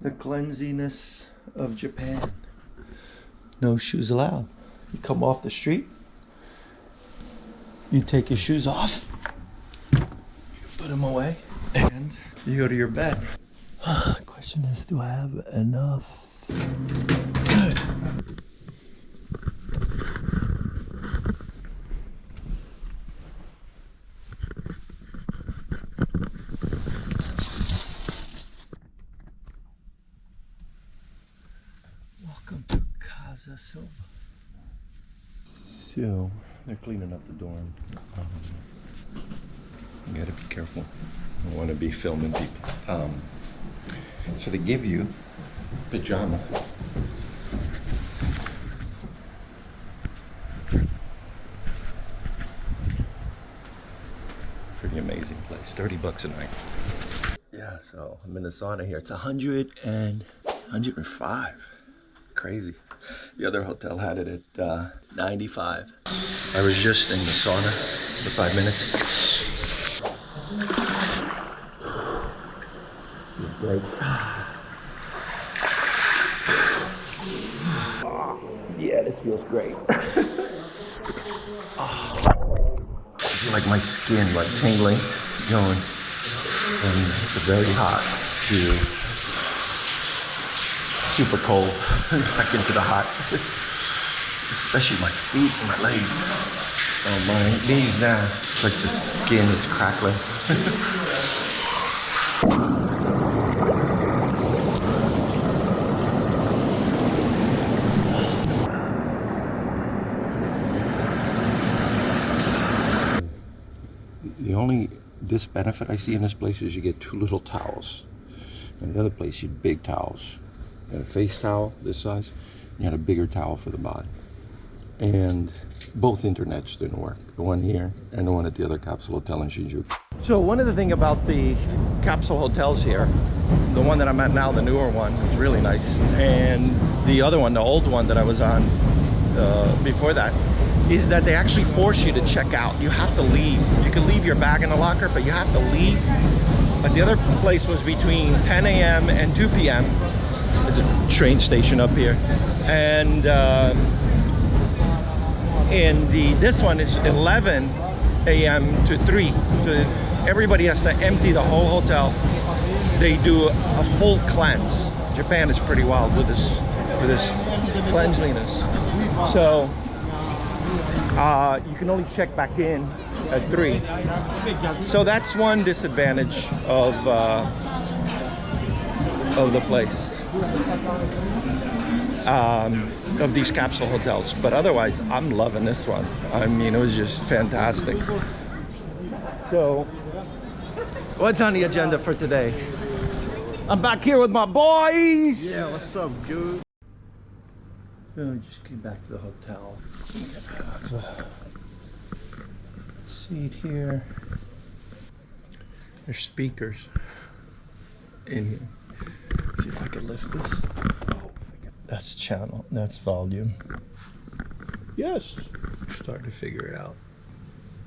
the cleanliness of Japan. No shoes allowed. You come off the street, you take your shoes off, you put them away, and you go to your bed. Question is, do I have enough? Good. Welcome to Casa Silva. So, they're cleaning up the dorm. You gotta be careful. I don't want to be filming people. So they give you pajama. Pretty amazing place. $30 a night. Yeah, so I'm in the sauna here. It's 105. Crazy. The other hotel had it at 95. I was just in the sauna for 5 minutes. Great. Yeah, this feels great. I feel like my skin like tingling, going from the very hot to super cold, back into the hot. Especially my feet and my legs. Oh, my knees now. It's like the skin is crackling. The only disbenefit I see in this place is you get 2 little towels. And the other place you had big towels. You had a face towel this size, and you had a bigger towel for the body. And both internets didn't work. The one here and the one at the other Capsule Hotel in Shinjuku. So one of the things about the Capsule hotels here, the one that I'm at now, the newer one, is really nice. And the other one, the old one that I was on before that, is that they actually force you to check out. You have to leave. You can leave your bag in the locker, but you have to leave. But the other place was between 10 a.m. and 2 p.m. There's a train station up here. And this one is 11 a.m. to 3. So everybody has to empty the whole hotel. They do a full cleanse. Japan is pretty wild with this cleanliness. So you can only check back in at 3. So that's one disadvantage of the place, of these Capsule hotels. But otherwise, I'm loving this one. I mean, it was just fantastic. So, what's on the agenda for today? I'm back here with my boys. Yeah, what's up, dude? So I just came back to the hotel. Have a seat here. There's speakers in here. Let's see if I can lift this. Oh, that's channel. That's volume. Yes. Starting to figure it out.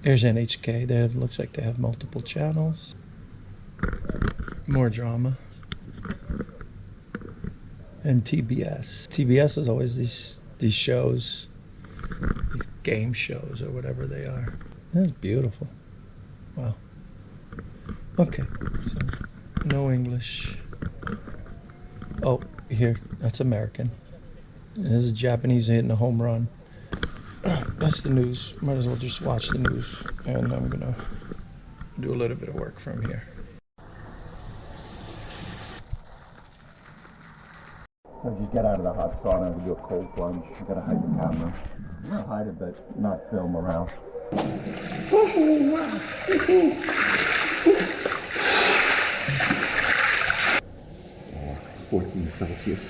There's NHK. There looks like they have multiple channels. More drama. And TBS. TBS is always these shows, these game shows or whatever they are. That's beautiful. Wow. Okay. So no English. Oh, here. That's American. There's a Japanese hitting a home run. That's the news. Might as well just watch the news. And I'm gonna do a little bit of work from here. So just get out of the hot sauna and do a cold plunge. You gotta hide the camera. Not hide it, but not film around. 14 Celsius.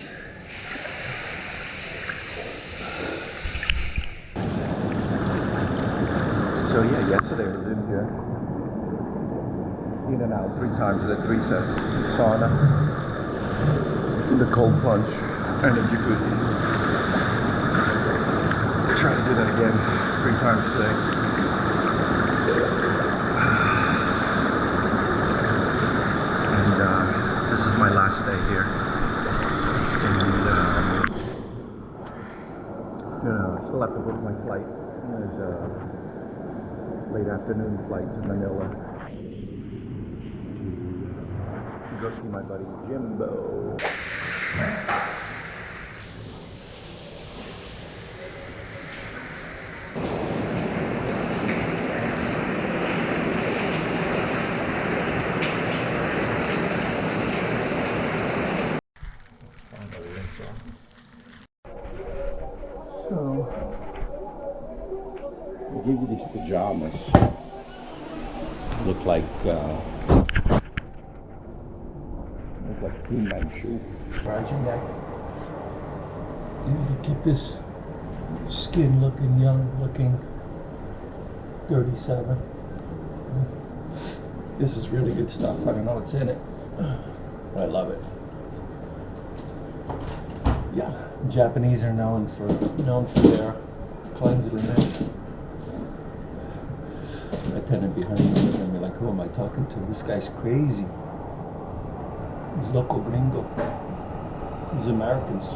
So yeah, yesterday I was in here, in and out 3 times, the 3 sets, sauna, the cold plunge, and the jacuzzi. Try to do that again 3 times today. And this is my last day here. still have to book my flight. There's a late afternoon flight to Manila to go see my buddy Jimbo. So, I gave you these pajamas. Look like Fu Manchu. Around your neck. You need to keep this skin looking young, looking 37. This is really good stuff. I don't know what's in it, but I love it. Yeah, Japanese are known for their cleanliness. My tenant behind me looked at me like, who am I talking to? This guy's crazy. He's local gringo. These Americans.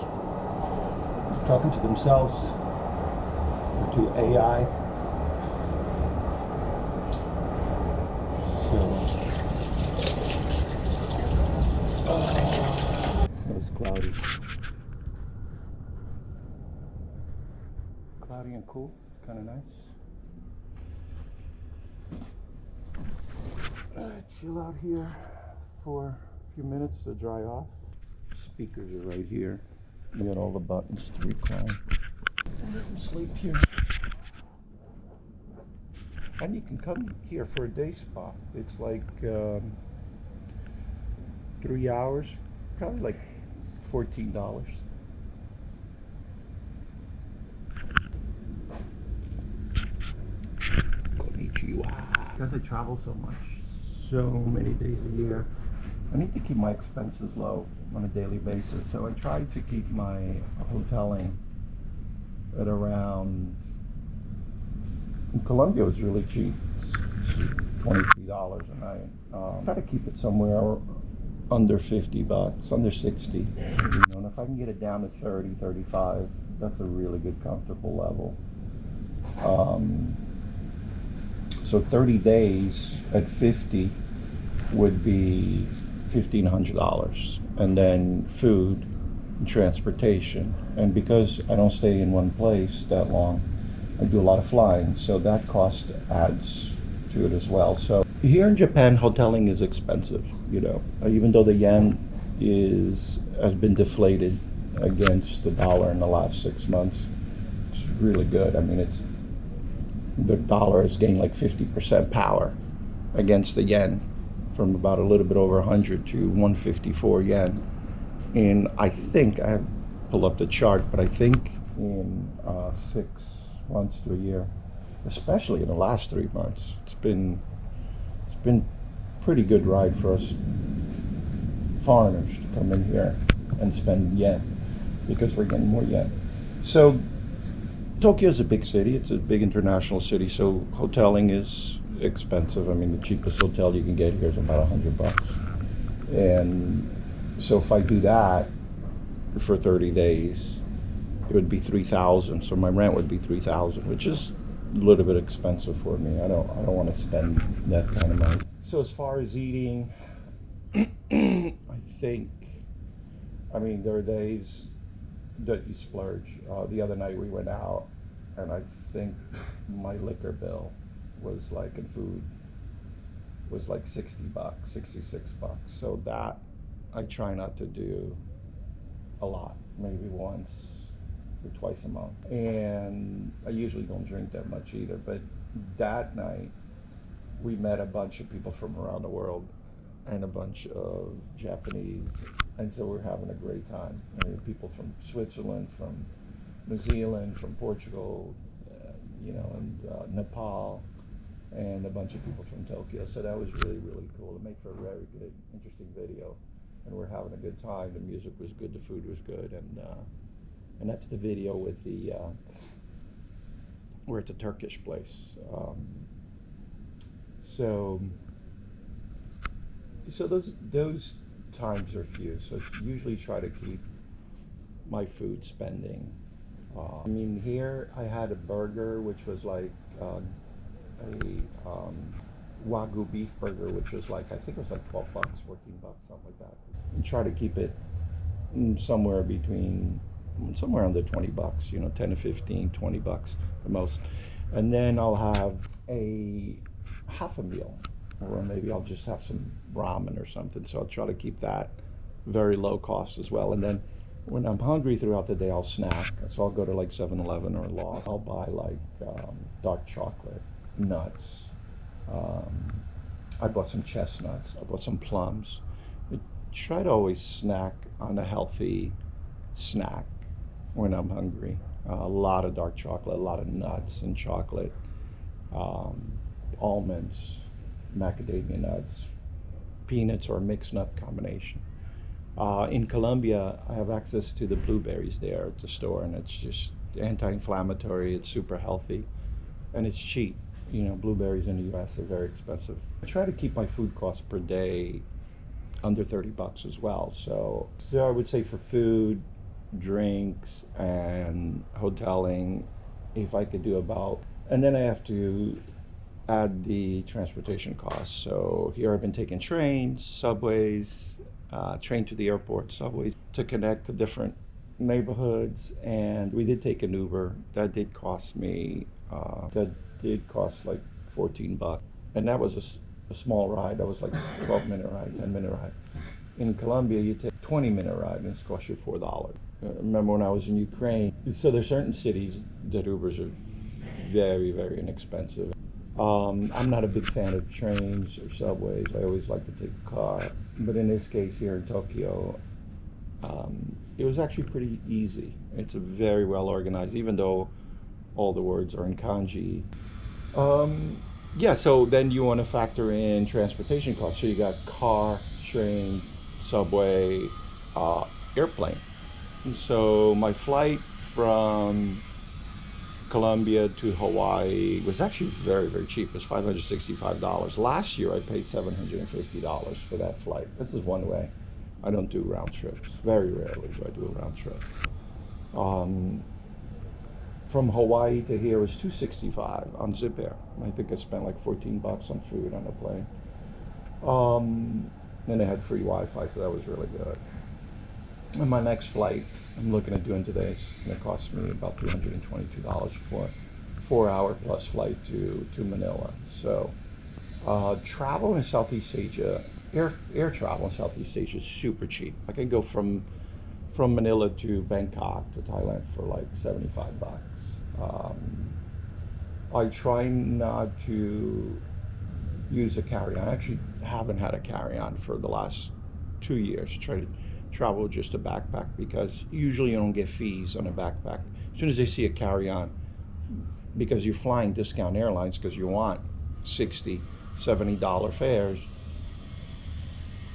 They're talking to themselves. Or to AI. So it was cloudy. Cloudy and cool, kind of nice. Chill out here for a few minutes to dry off. Speakers are right here. You got all the buttons to recline. And you can sleep here. And you can come here for a day spa. It's like 3 hours, probably like $14. Because I travel so much, so many days a year, I need to keep my expenses low on a daily basis. So I try to keep my hoteling at around, in Colombia it was really cheap, $23 a night. Try to keep it somewhere under $50, under 60. You know, and if I can get it down to 30, 35, that's a really good comfortable level. So 30 days at 50 would be $1,500, and then food and transportation. And because I don't stay in one place that long, I do a lot of flying, so that cost adds to it as well. So here in Japan, hoteling is expensive, you know, even though the yen has been deflated against the dollar in the last 6 months. It's really good. I mean, the dollar has gained like 50% power against the yen, from about a little bit over 100 to 154 yen. And I think, I have pulled up the chart, but I think in 6 months to a year, especially in the last 3 months, it's been pretty good ride for us foreigners to come in here and spend yen, because we're getting more yen. So Tokyo is a big city. It's a big international city, so hoteling is expensive. I mean, the cheapest hotel you can get here is about $100. And so if I do that for 30 days, it would be $3,000. So my rent would be $3,000, which is a little bit expensive for me. I don't want to spend that kind of money. So as far as eating, I think, I mean, there are days that you splurge. The other night we went out, and I think my liquor bill was like, in food, was like $60, $66. So that I try not to do a lot, maybe once or twice a month. And I usually don't drink that much either, but that night we met a bunch of people from around the world and a bunch of Japanese, and so we're having a great time. I mean, people from Switzerland, from New Zealand, from Portugal, you know, and Nepal, and a bunch of people from Tokyo. So that was really, really cool. It made for a very good, interesting video, and we're having a good time. The music was good, the food was good, and that's the video with the we're at the Turkish place. So those times are few. So usually try to keep my food spending I mean, here I had a burger which was like a Wagyu beef burger, which was like, I think it was like 12 bucks, 14 bucks, something like that. And try to keep it somewhere between, somewhere under 20 bucks, 10 to 15, 20 bucks the most. And then I'll have a half a meal, or maybe I'll just have some ramen or something. So I'll try to keep that very low cost as well. And then when I'm hungry throughout the day, I'll snack. So I'll go to like 7-Eleven or Loft. I'll buy like dark chocolate, nuts. I bought some chestnuts. I bought some plums. I try to always snack on a healthy snack when I'm hungry. A lot of dark chocolate, a lot of nuts and chocolate, almonds, macadamia nuts, peanuts, or a mixed nut combination. In Colombia, I have access to the blueberries there at the store, and it's just anti-inflammatory. It's super healthy, and it's cheap. Blueberries in the U.S. are very expensive. I try to keep my food costs per day under 30 bucks as well. So I would say for food, drinks, and hoteling, if I could do about, and then I have to add the transportation costs. So here I've been taking trains, subways, train to the airport, subways to connect to different neighborhoods, and we did take an Uber. That did cost me, like 14 bucks, and that was a small ride. That was like 12-minute ride, 10-minute ride. In Colombia, you take a 20-minute ride and it's cost you $4. Remember when I was in Ukraine? So there's certain cities that Ubers are very, very inexpensive. I'm not a big fan of trains or subways. I always like to take a car. But in this case here in Tokyo, it was actually pretty easy. It's a very well organized, even though all the words are in kanji. Yeah, so then you want to factor in transportation costs. So you got car, train, subway, airplane. So my flight from Colombia to Hawaii was actually very, very cheap. It was $565. Last year I paid $750 for that flight. This is one way. I don't do round trips. Very rarely do I do a round trip. From Hawaii to here was $265 on Zip Air. I think I spent like 14 bucks on food on the plane. And they had free Wi-Fi, so that was really good. And my next flight, I'm looking at doing today, it's going to cost me about $322 for a 4-hour plus flight to Manila. So travel in Southeast Asia, air travel in Southeast Asia is super cheap. I can go from Manila to Bangkok to Thailand for like 75 bucks. I try not to use a carry-on. I actually haven't had a carry-on for the last 2 years. Try to travel with just a backpack, because usually you don't get fees on a backpack. As soon as they see a carry-on, because you're flying discount airlines, because you want $60, $70 fares,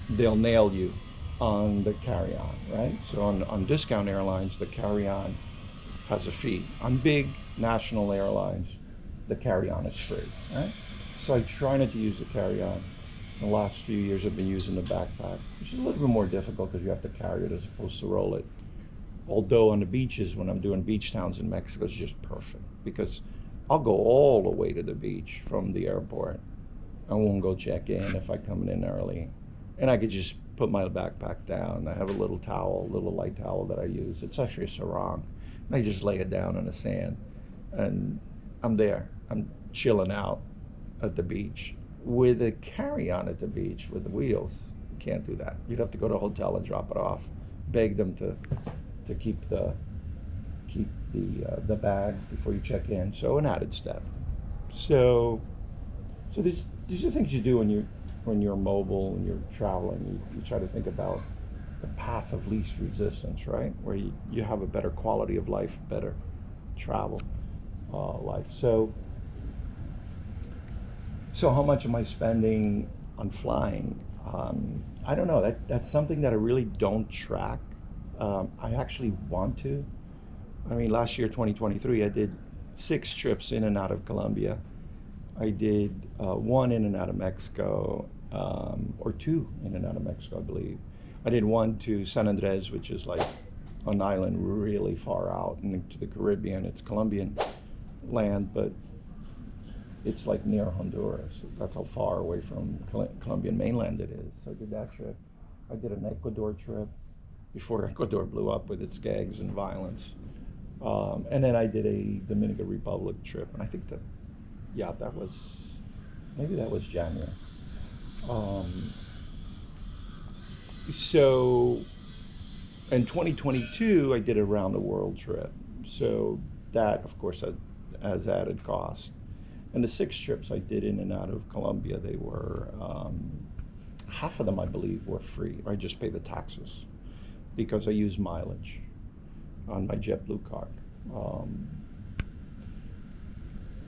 they'll nail you on the carry-on, right? So on discount airlines, the carry-on has a fee. On big national airlines, the carry-on is free, right? So I try not to use the carry-on. In the last few years, I've been using the backpack, which is a little bit more difficult because you have to carry it as opposed to roll it. Although on the beaches, when I'm doing beach towns in Mexico, it's just perfect, because I'll go all the way to the beach from the airport. I won't go check in if I come in early. And I could just put my backpack down. I have a little towel, a little light towel that I use. It's actually a sarong. And I just lay it down on the sand, and I'm there. I'm chilling out at the beach. With a carry-on at the beach with the wheels, you can't do that. You'd have to go to a hotel and drop it off, beg them to keep the bag before you check in. So an added step. So these are things you do when you're mobile and you're traveling. You try to think about the path of least resistance, right? Where you have a better quality of life, better travel life. So how much am I spending on flying? I don't know. That's something that I really don't track. I actually want to. I mean, last year, 2023, I did 6 trips in and out of Colombia. I did 1 in and out of Mexico, or 2 in and out of Mexico, I believe. I did 1 to San Andres, which is like an island really far out into the Caribbean. It's Colombian land, but it's like near Honduras. That's how far away from Colombian mainland it is. So I did that trip. I did an Ecuador trip before Ecuador blew up with its gangs and violence. And then I did a Dominican Republic trip, and I think that, yeah, maybe that was January. So in 2022, I did a round the world trip. So that, of course, has added cost. And the 6 trips I did in and out of Colombia, they were, half of them, I believe, were free. I just pay the taxes because I use mileage on my JetBlue card.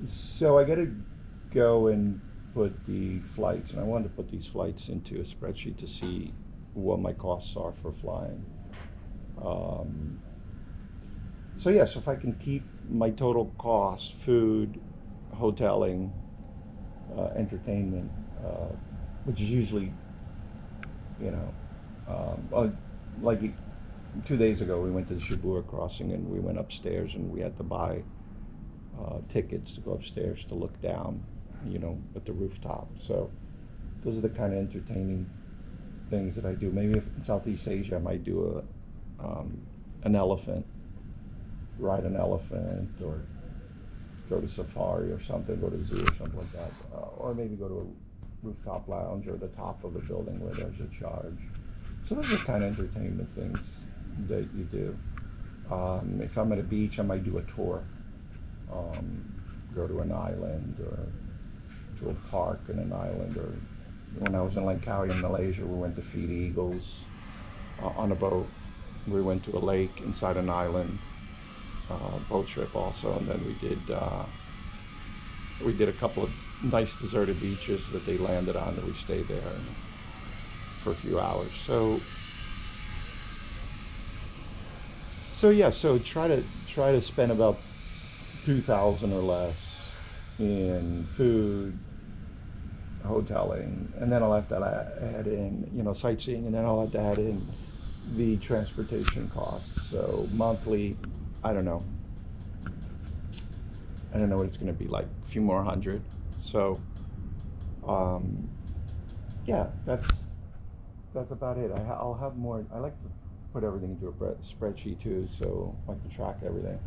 So I got to go and put the flights, and I wanted to put these flights into a spreadsheet to see what my costs are for flying. So yes, if I can keep my total cost, food, hoteling, entertainment, which is usually, you know, like 2 days ago, we went to the Shibuya crossing and we went upstairs and we had to buy tickets to go upstairs to look down, you know, at the rooftop. So those are the kind of entertaining things that I do. Maybe if in Southeast Asia, I might do an elephant, ride an elephant, or go to safari or something, go to a zoo or something like that, or maybe go to a rooftop lounge or the top of a building where there's a charge. So those are the kind of entertainment things that you do. If I'm at a beach, I might do a tour, go to an island or to a park in an island, or when I was in Langkawi in Malaysia, we went to feed eagles on a boat. We went to a lake inside an island, boat trip also, and then we did a couple of nice deserted beaches that they landed on, and we stayed there for a few hours. So yeah, so try to spend about 2,000 or less in food, hoteling, and then I'll have to add in, you know, sightseeing, and then I'll have to add in the transportation costs. So monthly, I don't know what it's going to be, like a few more hundred. So yeah, that's about it. I'll have more. I like to put everything into a spreadsheet too, so I can track everything.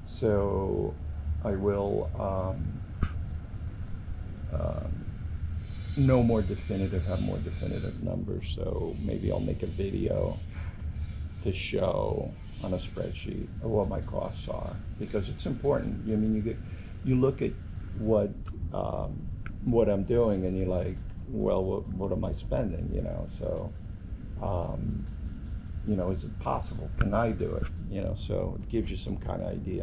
So I will have more definitive numbers. So maybe I'll make a video to show on a spreadsheet of what my costs are, because it's important. I mean, you look at what I'm doing, and you're like, well, what am I spending? You know, so you know, is it possible? Can I do it? You know, so it gives you some kind of idea.